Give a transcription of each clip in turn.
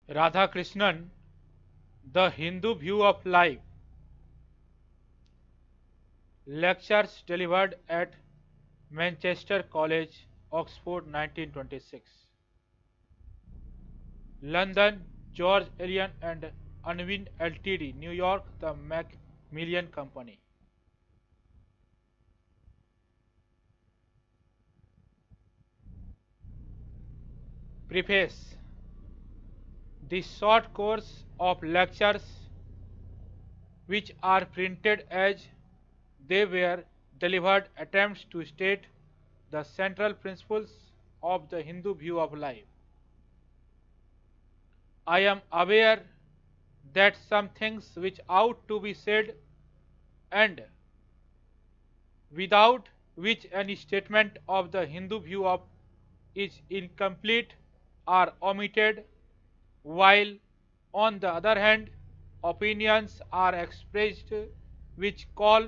Radhakrishnan, The Hindu View of Life. Lectures delivered at Manchester College, Oxford 1926. London, George Eliot and Unwin Ltd. New York, The Macmillan Company. Preface. This short course of lectures, which are printed as they were delivered, attempts to state the central principles of the Hindu view of life. I am aware that some things which ought to be said and without which any statement of the Hindu view of is incomplete are omitted, while on the other hand opinions are expressed which call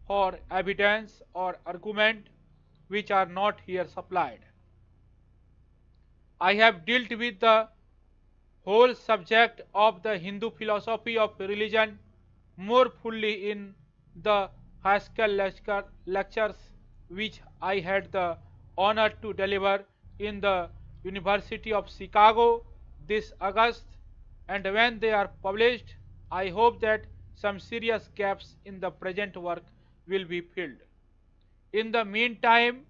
for evidence or argument which are not here supplied. I have dealt with the whole subject of the Hindu philosophy of religion more fully in the Haskell lectures which I had the honor to deliver in the University of Chicago this August, and when they are published, I hope that some serious gaps in the present work will be filled. In the meantime,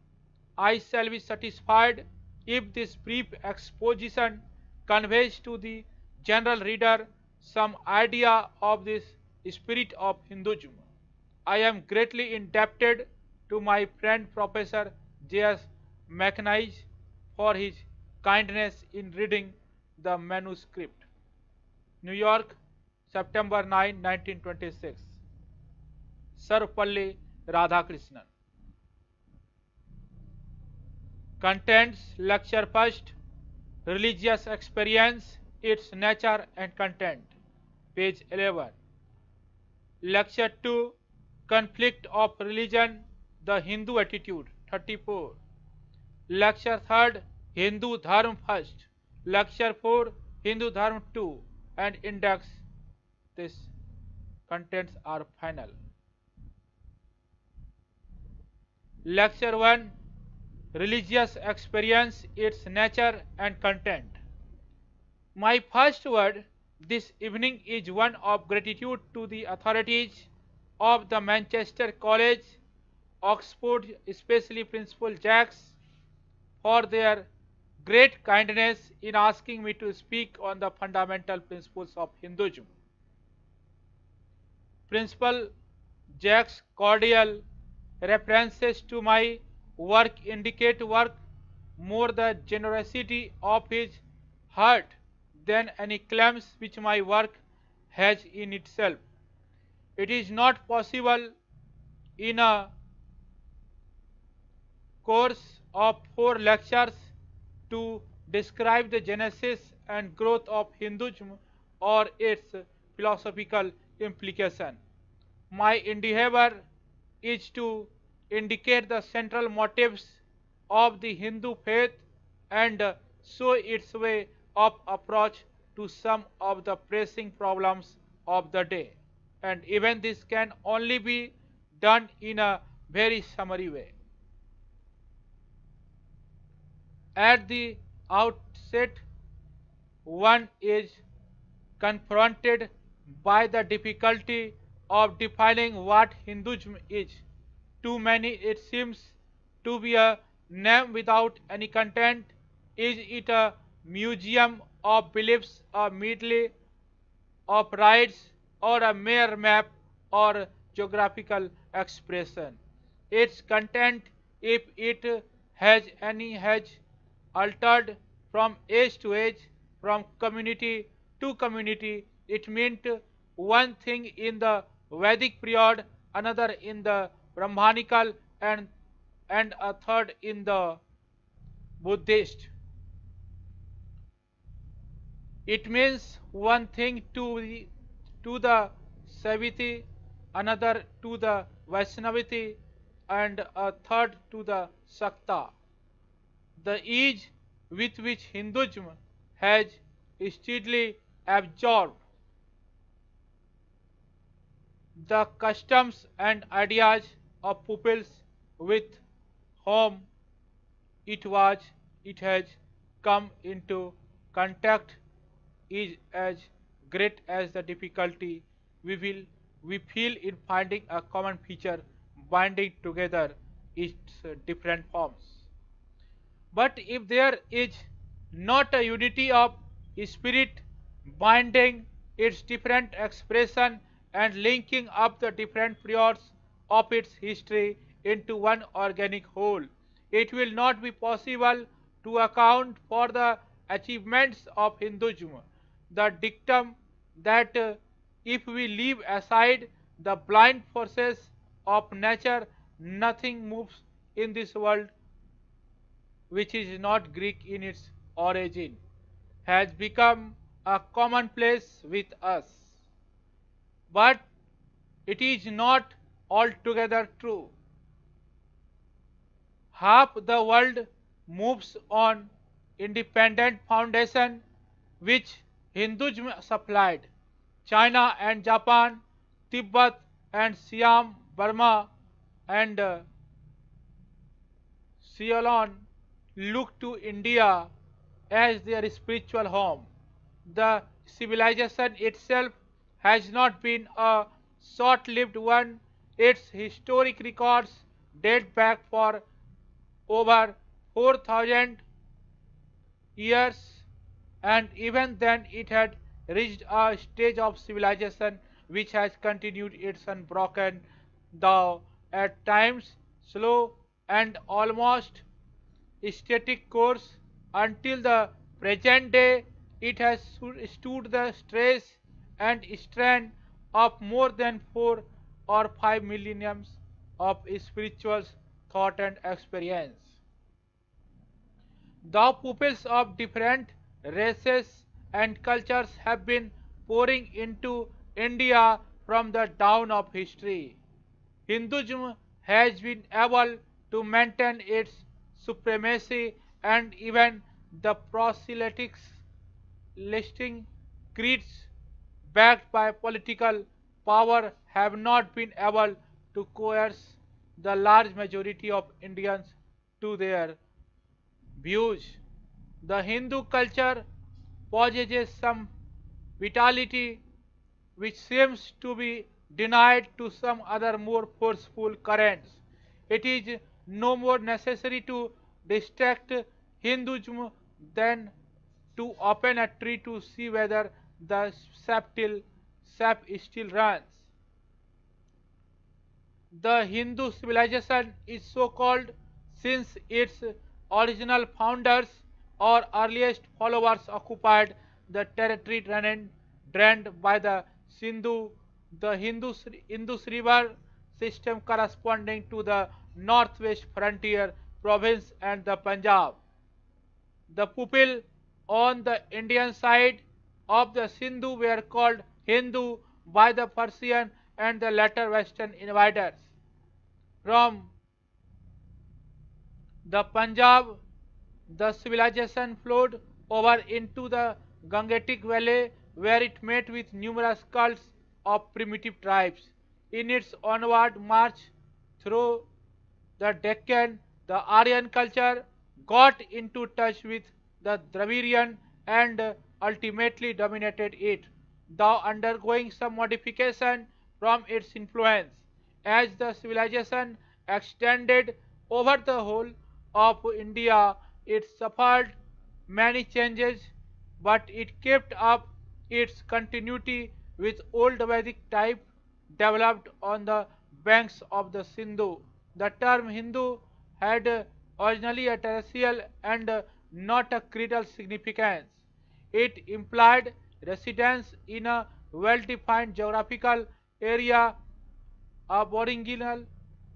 I shall be satisfied if this brief exposition conveys to the general reader some idea of this spirit of Hinduism. I am greatly indebted to my friend Professor J.S. McNeice for his kindness in reading the manuscript. New York, September 9, 1926. Sarvapalli Radhakrishnan. Contents. Lecture first. Religious experience, its nature and content. Page 11. Lecture 2. Conflict of religion, the Hindu attitude. 34. Lecture 3. Hindu Dharma first. Lecture 4. Hindu Dharma 2 and index. This contents are final. Lecture 1. Religious experience, its nature and content. My first word this evening is one of gratitude to the authorities of the Manchester College, Oxford, especially Principal Jacks, for their great kindness in asking me to speak on the fundamental principles of Hinduism. Principal Jack's cordial references to my work indicate more the generosity of his heart than any claims which my work has in itself. It is not possible in a course of 4 lectures to describe the genesis and growth of Hinduism or its philosophical implication. My endeavor is to indicate the central motives of the Hindu faith and show its way of approach to some of the pressing problems of the day. And even this can only be done in a very summary way. At the outset, one is confronted by the difficulty of defining what Hinduism is. To many it seems to be a name without any content. Is it a museum of beliefs, a medley of rites, or a mere map or geographical expression? Its content, if it has any, has altered from age to age, from community to community. It meant one thing in the Vedic period, another in the Brahmanical, and a third in the Buddhist. It means one thing to the Saiviti, another to the Vaishnaviti, and a third to the Shakta. The ease with which Hinduism has steadily absorb the customs and ideas of peoples with whom it was it has come into contact is as great as the difficulty we will we feel in finding a common feature binding together its different forms. But if there is not a unity of spirit binding its different expression and linking up the different periods of its history into one organic whole, it will not be possible to account for the achievements of Hinduism. The dictum that if we leave aside the blind forces of nature, nothing moves in this world which is not Greek in its origin, has become a commonplace with us. But it is not altogether true. Half the world moves on independent foundation which Hinduism supplied. China and Japan, Tibet and Siam, Burma and Ceylon look to India as their spiritual home. The civilization itself has not been a short-lived one. Its historic records date back for over 4,000 years, and even then it had reached a stage of civilization which has continued its unbroken, though at times slow and almost static course until the present day. It has stood the stress and strain of more than 4 or 5 millenniums of spiritual thought and experience. The pupils of different races and cultures have been pouring into India from the dawn of history. Hinduism has been able to maintain its supremacy, and even the proselytics listing creeds backed by political power have not been able to coerce the large majority of Indians to their views. The Hindu culture possesses some vitality which seems to be denied to some other more forceful currents. It is no more necessary to distract Hinduism than to open a tree to see whether the sap still runs. The Hindu civilization is so called since its original founders or earliest followers occupied the territory drained by the Sindhu, the Indus River system corresponding to the northwest frontier province and the Punjab. The people on the Indian side of the Sindhu were called Hindu by the Persian and the later Western invaders. From the Punjab, the civilization flowed over into the Gangetic Valley where it met with numerous cults of primitive tribes. In its onward march through the Deccan, the Aryan culture got into touch with the Dravidian and ultimately dominated it, though undergoing some modification from its influence. As the civilization extended over the whole of India, it suffered many changes, but it kept up its continuity with old Vedic type developed on the banks of the Sindhu. The term Hindu had originally a terrestrial and not a creedal significance. It implied residence in a well-defined geographical area. Aboriginal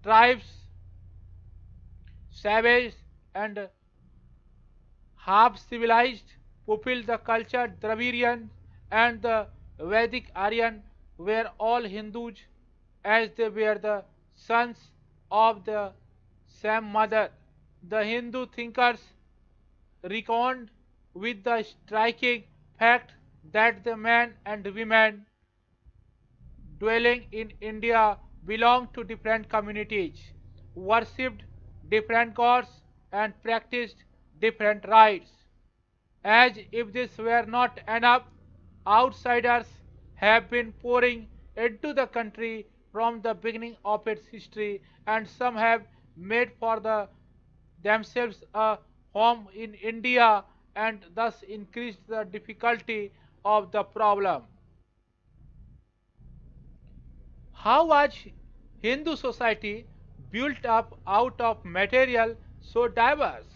tribes, savage and half-civilized people, the cultured Dravidian and the Vedic Aryan were all Hindus as they were the sons of the same mother. The Hindu thinkers reckoned with the striking fact that the men and women dwelling in India belonged to different communities, worshipped different gods, and practiced different rites. As if this were not enough, outsiders have been pouring into the country from the beginning of its history, and some have made for themselves a home in India and thus increased the difficulty of the problem. How was Hindu society built up out of material so diverse,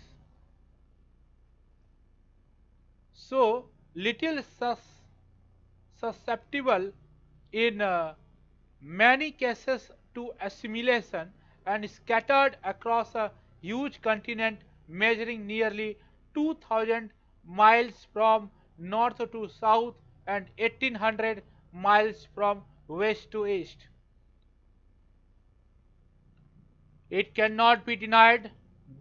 so little susceptible in many cases to assimilation, and scattered across a huge continent measuring nearly 2000 miles from north to south and 1800 miles from west to east? It cannot be denied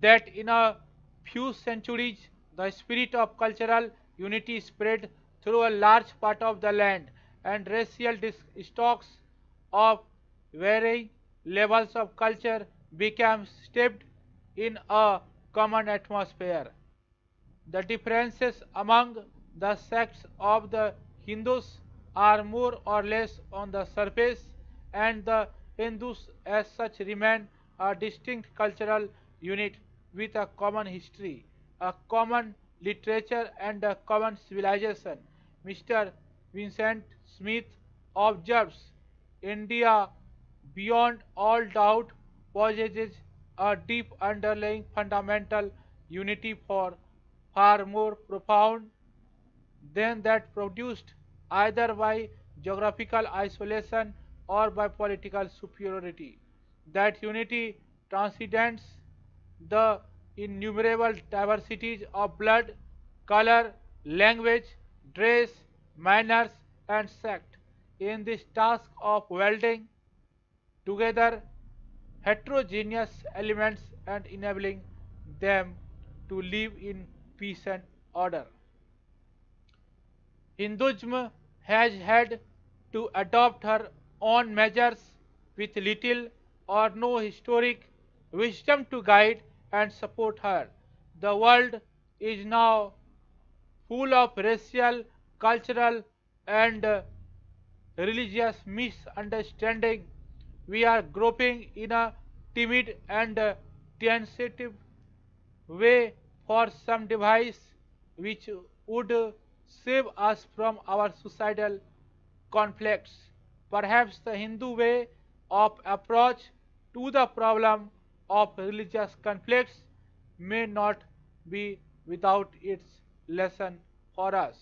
that in a few centuries the spirit of cultural unity spread through a large part of the land, and racial stocks of varying levels of culture became steeped in a common atmosphere. The differences among the sects of the Hindus are more or less on the surface, and the Hindus as such remain a distinct cultural unit with a common history, a common literature, and a common civilization. Mr. Vincent Smith observes India, beyond all doubt, possesses a deep underlying fundamental unity far more profound than that produced either by geographical isolation or by political superiority. That unity transcends the innumerable diversities of blood, color, language, dress, manners, and sect in this task of welding together heterogeneous elements and enabling them to live in peace and order. Hinduism has had to adopt her own measures with little or no historic wisdom to guide and support her. The world is now full of racial, cultural, and religious misunderstanding. We are groping in a timid and tentative way for some device which would save us from our suicidal conflicts. Perhaps the Hindu way of approach to the problem of religious conflicts may not be without its lesson for us.